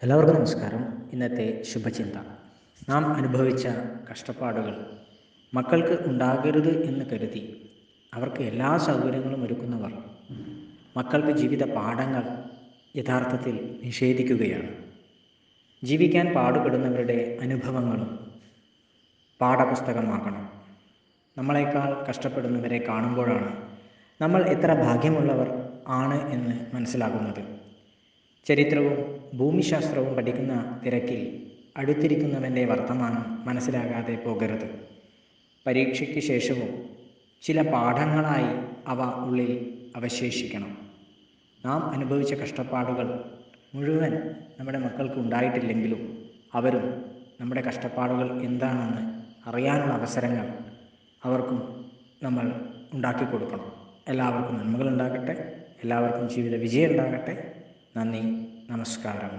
എല്ലാവർക്കും നമസ്കാരം. ഇന്നത്തെ ശുഭചിന്ത. നാം അനുഭവിച്ച കഷ്ടപ്പാടുകൾ മക്കൾക്ക് ഉണ്ടാകരുത് എന്ന് കരുതി അവർക്ക് എല്ലാ സൗകര്യങ്ങളും ഒരുക്കുന്നവർ മക്കൾക്ക് ജീവിത പാഠങ്ങൾ യഥാർത്ഥത്തിൽ നിഷേധിക്കുകയാണ്. ജീവിക്കാൻ പാടുപെടുന്നവരുടെ അനുഭവങ്ങളും പാഠപുസ്തകമാക്കണം. നമ്മളെക്കാൾ കഷ്ടപ്പെടുന്നവരെ കാണുമ്പോഴാണ് നമ്മൾ എത്ര ഭാഗ്യമുള്ളവർ ആണ് എന്ന് മനസ്സിലാകുന്നത്. ചരിത്രവും ഭൂമിശാസ്ത്രവും പഠിക്കുന്ന തിരക്കിൽ അടുത്തിരിക്കുന്നവൻ്റെ വർത്തമാനം മനസ്സിലാകാതെ പോകരുത്. പരീക്ഷയ്ക്ക് ശേഷവും ചില പാഠങ്ങളായി അവ ഉള്ളിൽ അവശേഷിക്കണം. നാം അനുഭവിച്ച കഷ്ടപ്പാടുകൾ മുഴുവൻ നമ്മുടെ മക്കൾക്ക് ഉണ്ടായിട്ടില്ലെങ്കിലും അവരും നമ്മുടെ കഷ്ടപ്പാടുകൾ എന്താണെന്ന് അറിയാനുള്ള അവസരങ്ങൾ അവർക്കും നമ്മൾ ഉണ്ടാക്കി കൊടുക്കണം. എല്ലാവർക്കും നന്മകൾ ഉണ്ടാകട്ടെ. എല്ലാവർക്കും ജീവിത വിജയം ഉണ്ടാകട്ടെ. നന്ദി, നമസ്കാരം.